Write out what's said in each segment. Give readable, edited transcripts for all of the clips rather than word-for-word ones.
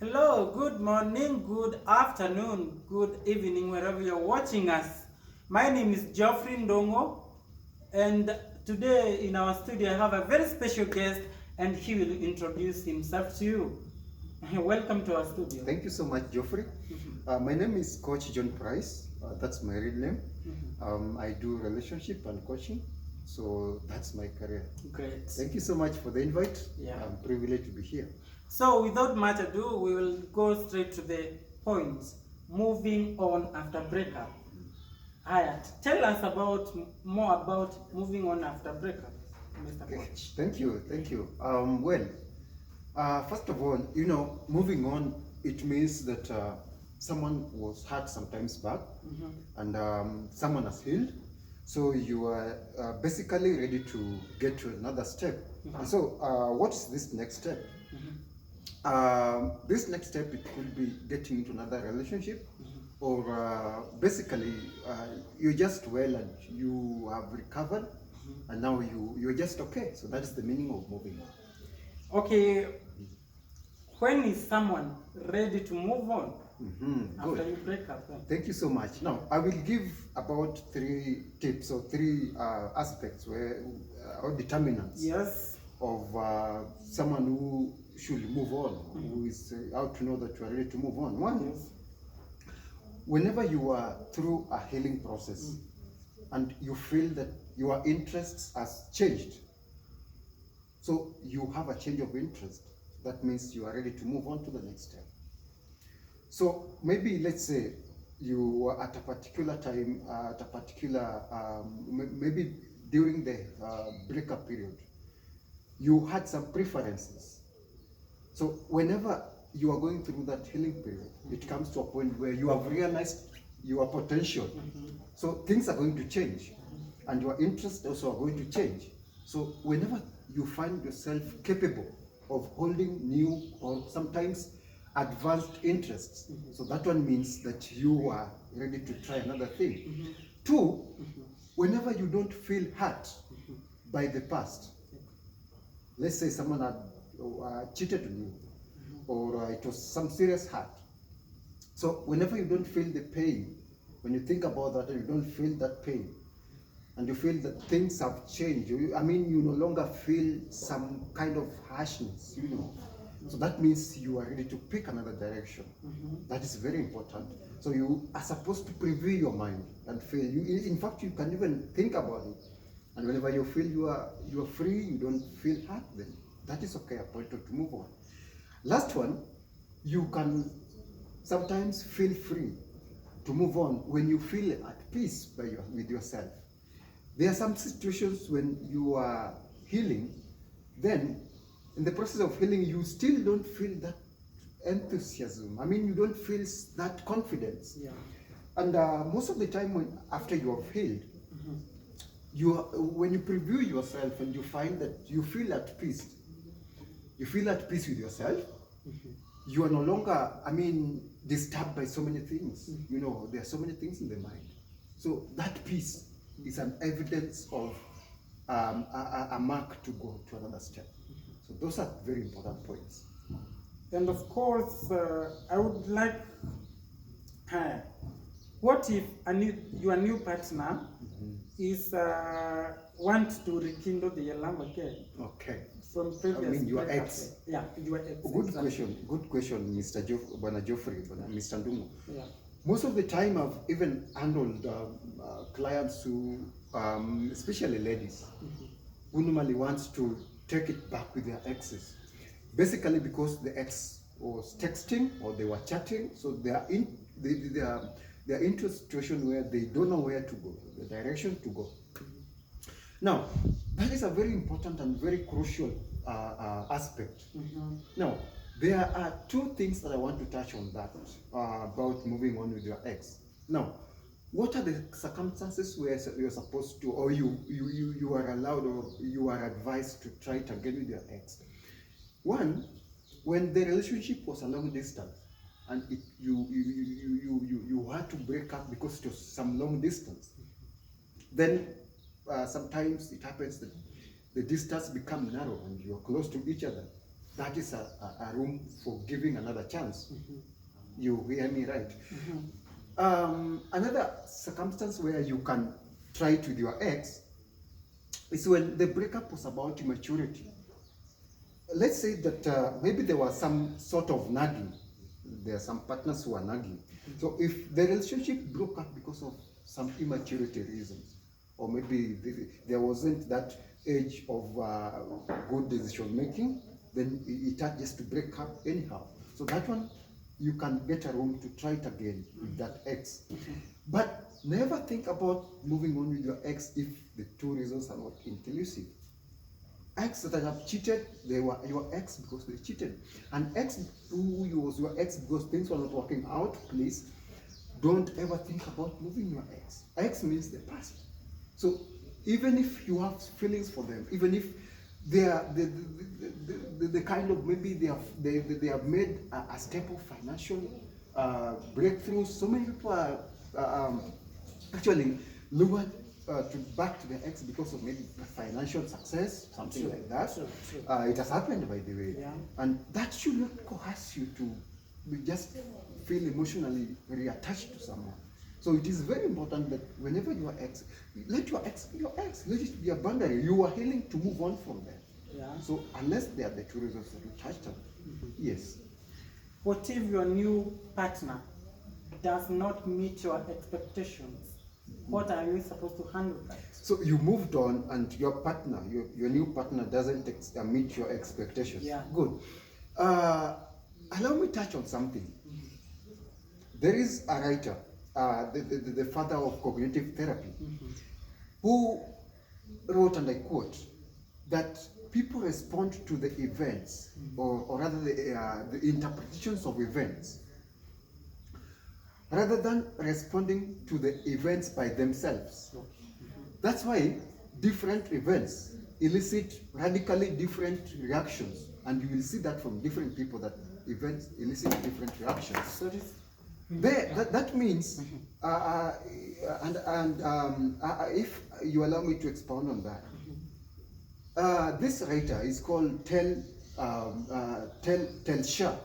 Hello, good morning, good afternoon, good evening, wherever you're watching us. My name is Geoffrey Ndongo, and today in our studio I have a very special guest, and he will introduce himself to you. Welcome to our studio. Thank you so much, Geoffrey. My name is Coach John Price. That's my real name. I do relationship and coaching, so that's my career. Great. Thank you so much for the invite. Yeah. I'm privileged to be here. So, without much ado, we will go straight to the point. Moving on after breakup. Hayat, tell us more about moving on after breakup, Mr. Okay. Coach. Thank you. Thank you. First of all, moving on, it means that someone was hurt sometimes back, and someone has healed. So you are basically ready to get to another step. So what's this next step? This next step, it could be getting into another relationship, or basically you're just well and you have recovered, and now you're just okay. So that is the meaning of moving on. Okay, when is someone ready to move on after Good. you break up? Thank you so much. Now, I will give about 3 tips or 3 aspects or determinants Yes. of someone who should move on, who is how to know that you are ready to move on. One, Yes. whenever you are through a healing process and you feel that your interests has changed, so you have a change of interest, that means you are ready to move on to the next step. So maybe let's say you were at a particular time, at a particular, maybe during the breakup period, you had some preferences. So whenever you are going through that healing period, it comes to a point where you have realized your potential. So things are going to change, and your interests also are going to change. So whenever you find yourself capable of holding new or sometimes advanced interests, so that one means that you are ready to try another thing. Two, whenever you don't feel hurt by the past, let's say someone had cheated on you, or it was some serious hurt. So whenever you don't feel the pain, when you think about that and you don't feel that pain, and you feel that things have changed, you no longer feel some kind of harshness. So that means you are ready to pick another direction. That is very important. So you are supposed to preview your mind and feel. In fact, you can even think about it. And whenever you feel you are free, you don't feel hurt, then that is okay, a point to move on. Last one, you can sometimes feel free to move on when you feel at peace with yourself. There are some situations when you are healing, then in the process of healing, you still don't feel that enthusiasm. You don't feel that confidence. Yeah. And most of the time, after you have healed, when you preview yourself and you find that you feel at peace, with yourself. You are no longer, disturbed by so many things. There are so many things in the mind. So that peace is an evidence of a mark to go to another step. So those are very important points. And of course, I would like, what if your new partner is want to rekindle the love again? Okay. From previous your breakup? ex. Yeah, your ex. Good question. Good question, Mr. Geoffrey, Mr. Ndungu. Yeah. Most of the time, I've even handled clients who, especially ladies, who normally want to take it back with their exes. Basically, because the ex was texting or they were chatting, so they are into a situation where they don't know where to go, the direction to go. Now, that is a very important and very crucial aspect. Now, there are 2 things that I want to touch on that about moving on with your ex. Now, what are the circumstances where you're supposed to, or you are allowed, or you are advised to try it again with your ex? One, when the relationship was a long distance, and you had to break up because it was some long distance, then sometimes it happens that the distance become narrow and you are close to each other. that is a room for giving another chance. You hear me right? Another circumstance where you can try it with your ex is when the breakup was about immaturity. Let's say that maybe there was some sort of nagging. There are some partners who are nagging. So if the relationship broke up because of some immaturity reasons, or maybe there wasn't that age of good decision making, then it had just to break up anyhow. So that one, you can get a room to try it again with that ex. But never think about moving on with your ex if the two reasons are not inclusive. Ex that have cheated, they were your ex because they cheated. And ex who was your ex because things were not working out, please don't ever think about moving your ex. Ex means the past. So even if you have feelings for them, even if they are the kind of, maybe they have made a step of financial breakthroughs. So many people are actually lured back to their ex because of maybe financial success, something like that. It has happened, by the way. Yeah. And that should not coerce you to just feel emotionally reattached to someone. So it is very important that whenever you are ex, let your ex, let it be a boundary. You are willing to move on from them. Yeah. So unless they are the two reasons that you touched on, yes. What if your new partner does not meet your expectations? What are you supposed to handle that? So you moved on and your partner, your new partner doesn't meet your expectations. Yeah. Good. Allow me to touch on something. There is a writer, the father of cognitive therapy, who wrote, and I quote, that people respond to the events, or rather the interpretations of events, rather than responding to the events by themselves. That's why different events elicit radically different reactions, and you will see that from different people, that events elicit different reactions. So this, That means, if you allow me to expound on that, this writer is called Tel Ben Shah.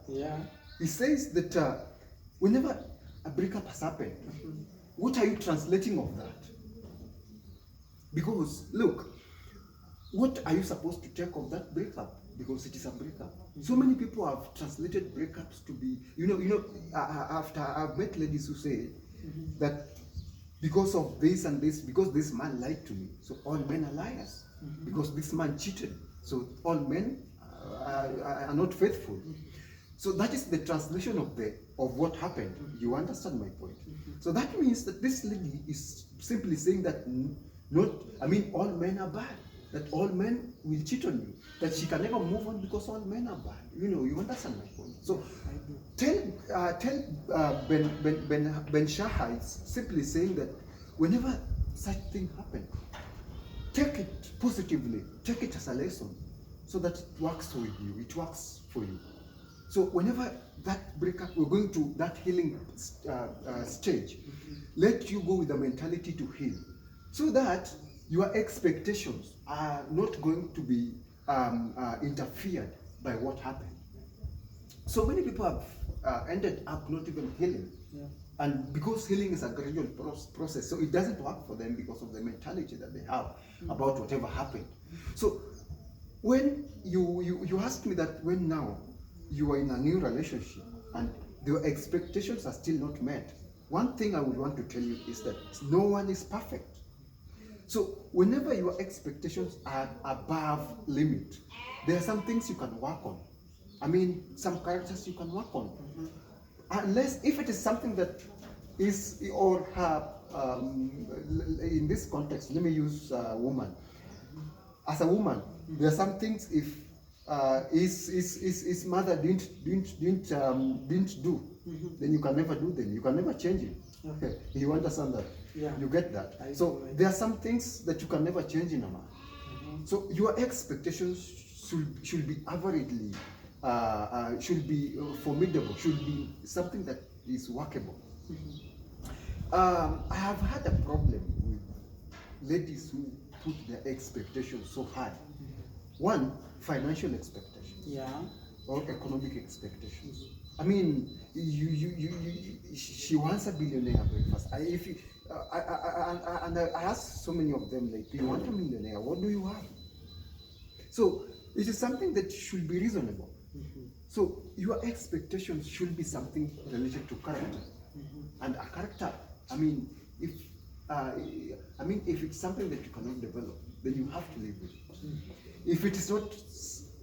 yeah. He says that whenever a breakup has happened, what are you translating of that? Because look, what are you supposed to take of that breakup? Because it is a breakup. So many people have translated breakups to be, after I've met ladies who say that because of this and this, because this man lied to me, so all men are liars. Because this man cheated, so all men are not faithful. So that is the translation of what happened. You understand my point? So that means that this lady is simply saying that all men are bad. That all men will cheat on you. That she can never move on because all men are bad. You understand my point? So tell Ben Shah is simply saying that whenever such thing happen, take it positively, take it as a lesson, so that it works with you, it works for you. So whenever that breakup, we're going to that healing stage, let you go with the mentality to heal, so that your expectations are not going to be interfered by what happened. So many people have ended up not even healing. Yeah. And because healing is a gradual process, so it doesn't work for them because of the mentality that they have about whatever happened. So when you asked me that, when now you are in a new relationship and the expectations are still not met, one thing I would want to tell you is that no one is perfect. So whenever your expectations are above limit, there are some things you can work on. Some characters you can work on. Unless, if it is something that is, or in this context, let me use a woman. As a woman, there are some things, if his mother didn't do, then you can never do them. You can never change it. Okay. You understand that? Yeah. You get that? So there are some things that you can never change in a man. So your expectations should be averagely, should be formidable, should be something that is workable. I have had a problem with ladies who put their expectations so high. One, financial expectations. Yeah. Or economic expectations. I mean, she wants a billionaire breakfast. I ask so many of them, like, do you want a millionaire? What do you have? So it is something that should be reasonable. So your expectations should be something related to character. And a character, I mean, if if it's something that you cannot develop, then you have to live with it. If it is not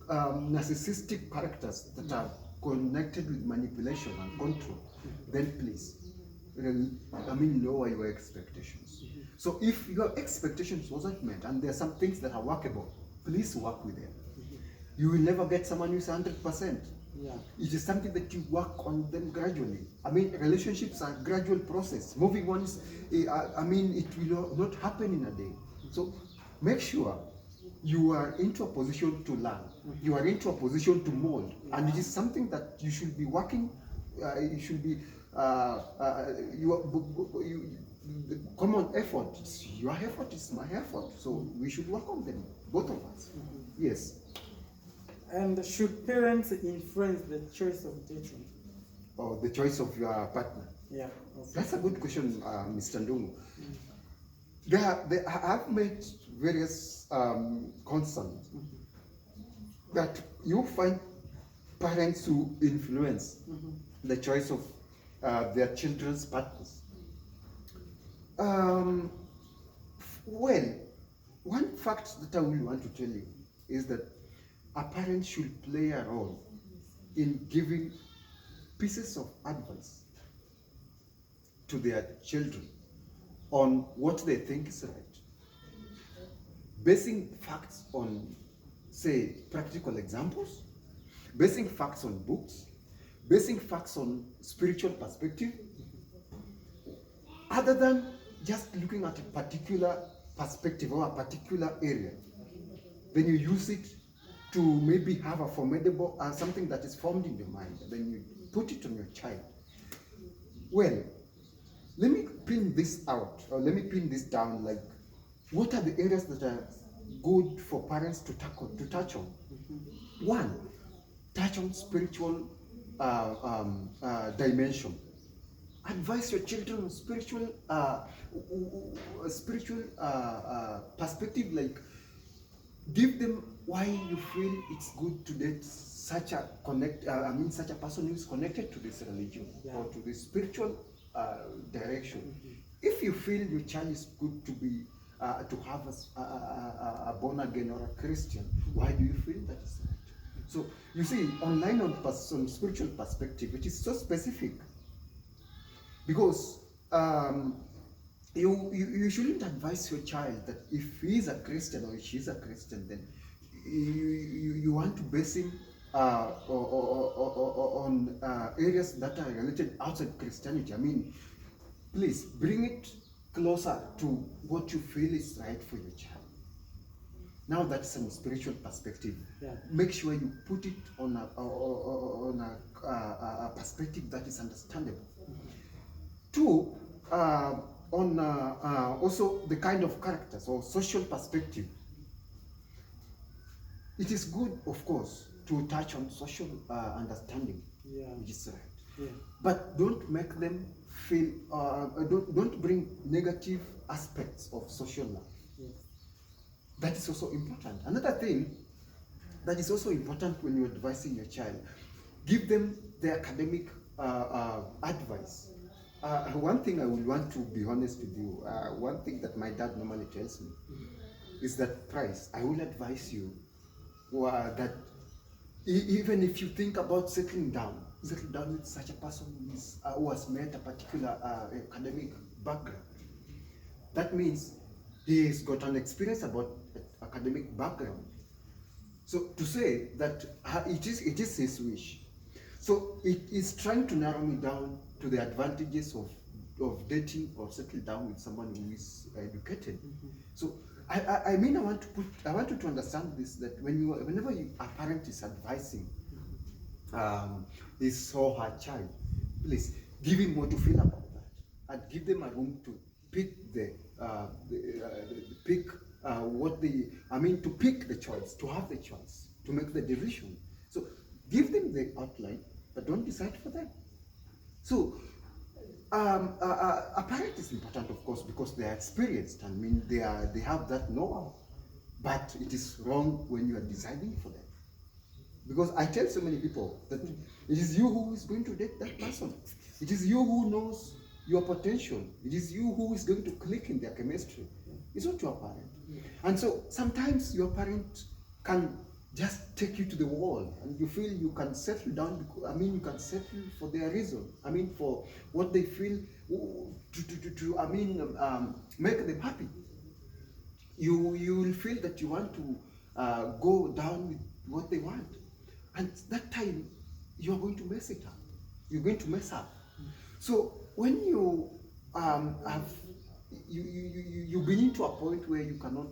narcissistic characters that are connected with manipulation and control, then please, lower your expectations. So if your expectations wasn't met and there are some things that are workable, please work with them. You will never get someone who's 100%. Yeah. It is something that you work on them gradually. I mean, relationships are a gradual process. Moving on is, it will not happen in a day. So make sure you are into a position to learn. You are into a position to mold. And it is something that you should be working, the common effort. Your effort is my effort. So we should work on them, both of us. Yes. And should parents influence the choice of dating? Or the choice of your partner? Yeah. That's a good question, Mr. Ndungu. I've made various concerns that you find parents who influence the choice of their children's partners. Well, one fact that I will want to tell you is that a parent should play a role in giving pieces of advice to their children on what they think is right, basing facts on, say, practical examples, basing facts on books, basing facts on spiritual perspective, other than just looking at a particular perspective or a particular area. Then you use it to maybe have a formidable something that is formed in your mind, then you put it on your child. Well, let me pin this out, or let me pin this down, like, what are the areas that are good for parents to touch on? One, touch on spiritual dimension. Advise your children on spiritual perspective, like, give them why you feel it's good to date such a such a person who is connected to this religion or to this spiritual direction. If you feel your child is good to be to have a born again or a Christian, why do you feel that is right? So you see, online on spiritual perspective, it is so specific, because you shouldn't advise your child that if he is a Christian or she is a Christian, then you want to base him on areas that are related outside Christianity. I mean, please bring it closer to what you feel is right for your child. Now that's some spiritual perspective. Yeah. Make sure you put it on a perspective that is understandable. Two, on also the kind of characters or social perspective. It is good, of course, to touch on social understanding, which is right. Yeah. But don't make them feel, don't bring negative aspects of social life. Yes. That is also important. Another thing that is also important when you're advising your child, give them the academic advice. One thing I would want to be honest with you, one thing that my dad normally tells me is that, Price, I will advise you that even if you think about settling down with such a person who has met a particular academic background. That means he's got an experience about academic background. So to say that it is his wish. So it is trying to narrow me down to the advantages of dating or settle down with someone who is educated. So I want you to understand this, that whenever a parent is advising his or her child, please give him what to feel about that, and give them a room to pick to pick the choice, to have the choice, to make the decision. So give them the outline, but don't decide for them. So a parent is important, of course, because they are experienced. I mean, they have that know-how. But it is wrong when you are deciding for them. Because I tell so many people that it is you who is going to date that person. It is you who knows your potential. It is you who is going to click in their chemistry. It's not your parent. And so sometimes your parent can just take you to the wall and you feel you can settle down. You can settle for their reason. For what they feel make them happy. You will feel that you want to go down with what they want. And that time, you're going to mess it up. You're going to mess up. So when you you begin to a point where you cannot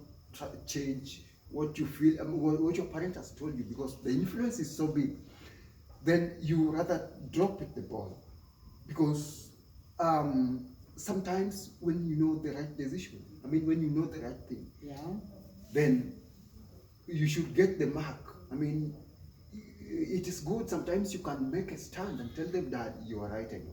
change what you feel, what your parent has told you, because the influence is so big, then you rather drop the ball. Because sometimes when you know the right decision, when you know the right thing, then you should get the mark. It is good. Sometimes you can make a stand and tell them that you are right again.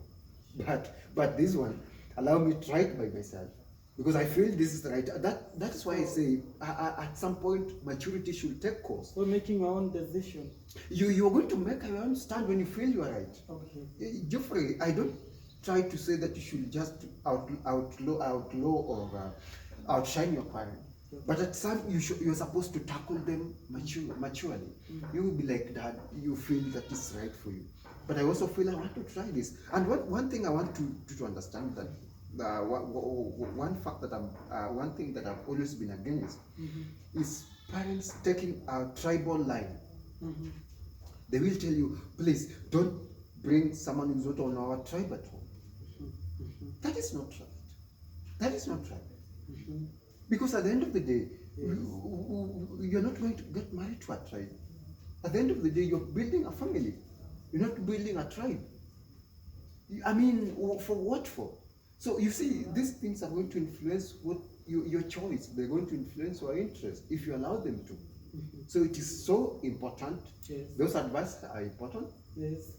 But this one, allow me to try it by myself, because I feel this is right. That's why I say at some point maturity should take course. So making your own decision. You are going to make your own stand when you feel you are right. Okay. Geoffrey, I don't try to say that you should just outlaw or outshine your parent. But at some you're supposed to tackle them maturely. You will be like, Dad, you feel that is right for you. But I also feel I want to try this. And one thing I want to understand that one thing that I've always been against is parents taking a tribal line. They will tell you, please don't bring someone who's not on our tribe at home. That is not right. That is not right. Because at the end of the day, you're not going to get married to a tribe. At the end of the day, you're building a family. You're not building a tribe. For what for? So you see, these things are going to influence your choice. They're going to influence your interest if you allow them to. So it is so important. Yes. Those advices are important. Yes.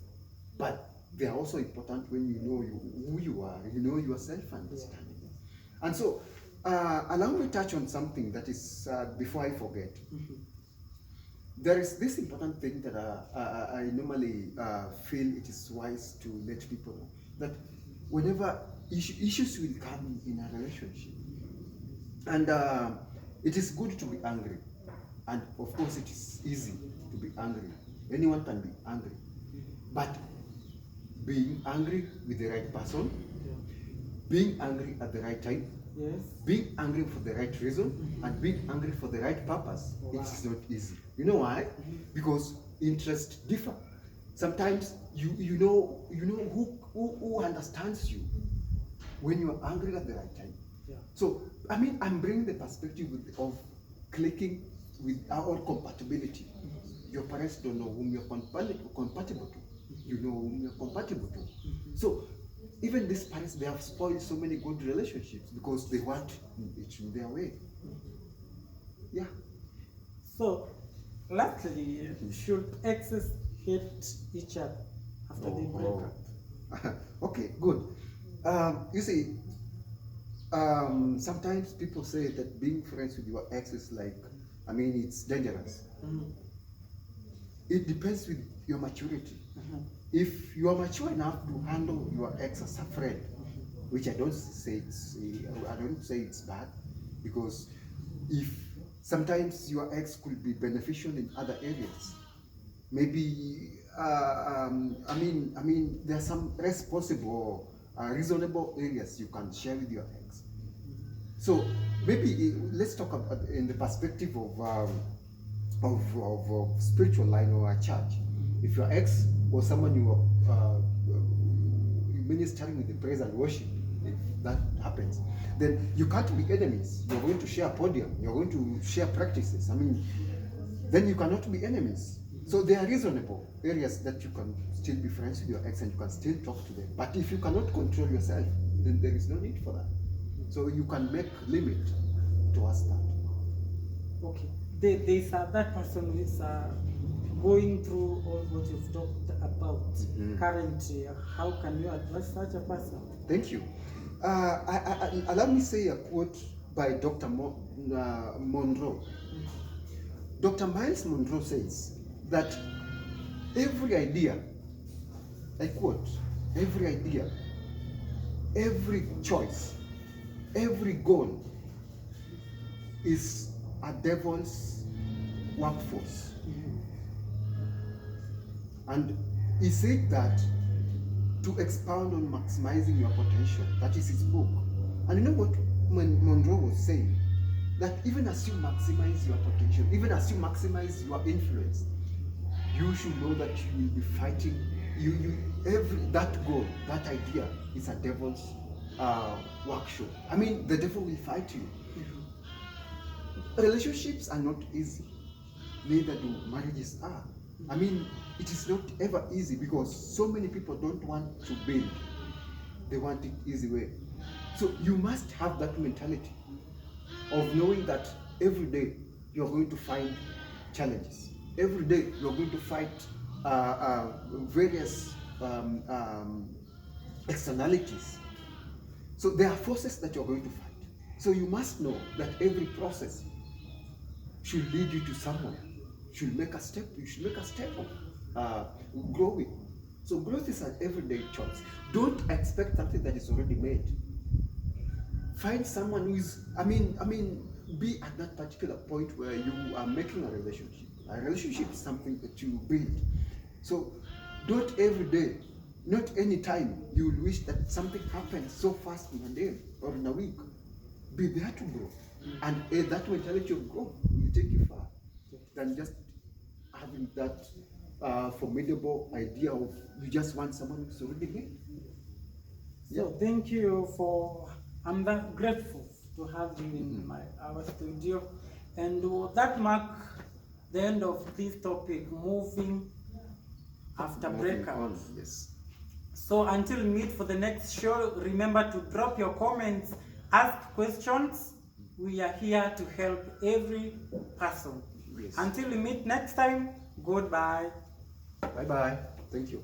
But they are also important when you know who you are, you know your self-understanding. And so, allow me to touch on something that is, before I forget. There is this important thing that I normally feel it is wise to let people know, that whenever issues will come in a relationship, and it is good to be angry, and of course it is easy to be angry. Anyone can be angry, but being angry with the right person, being angry at the right time, being angry for the right reason, and being angry for the right purpose, it is not easy. You know why? Because interests differ. Sometimes you know who understands you when you are angry at the right time. So I'm bringing the perspective of clicking with our compatibility. Your parents don't know whom you're compatible to. You know whom you're compatible to. So even these parents, they have spoiled so many good relationships because they want it in their way. Yeah. So, lastly, should exes hate each other after they break up? Okay, good. You see, sometimes people say that being friends with your ex is like, it's dangerous. It depends with your maturity. If you are mature enough to handle your ex as a friend, which I don't say it's bad, because if sometimes your ex could be beneficial in other areas, maybe there are some responsible, reasonable areas you can share with your ex. So maybe let's talk about in the perspective of spiritual line or a church. If your ex was someone you were ministering with the praise and worship, if that happens, then you can't be enemies. You're going to share a podium. You're going to share practices. Then you cannot be enemies. So there are reasonable areas that you can still be friends with your ex and you can still talk to them. But if you cannot control yourself, then there is no need for that. So you can make limit towards that. Okay, there's that person who is going through all what you've talked about currently. How can you address such a person? Thank you. Allow me say a quote by Dr. Monroe. Dr. Miles Monroe says that every idea, I quote, every idea, every choice, every goal is a devil's workforce. And he said that to expound on maximizing your potential, that is his book. And you know what Monroe was saying? That even as you maximize your potential, even as you maximize your influence, you should know that you will be fighting. That goal, that idea is a devil's workshop. I mean, the devil will fight you. Relationships are not easy, neither do marriages are. I mean, it is not ever easy because so many people don't want to build, they want it easy way. So you must have that mentality of knowing that every day you're going to find challenges. Every day you're going to fight various externalities. So there are forces that you're going to fight. So you must know that every process should lead you to somewhere. Should make a step. You should make a step of growing. So growth is an everyday choice. Don't expect something that is already made. Find someone who is. Be at that particular point where you are making a relationship. A relationship is something that you build. So don't every day, not any time, you will wish that something happens so fast in a day or in a week. Be there to grow. And that mentality of growth will take you far than just having that formidable idea of you just want someone who's already made. So thank you I'm that grateful to have you in our studio. And that mark the end of this topic, moving after breakup. Yes. So until we meet for the next show, remember to drop your comments, ask questions. We are here to help every person. Yes. Until we meet next time, goodbye. Bye-bye. Thank you.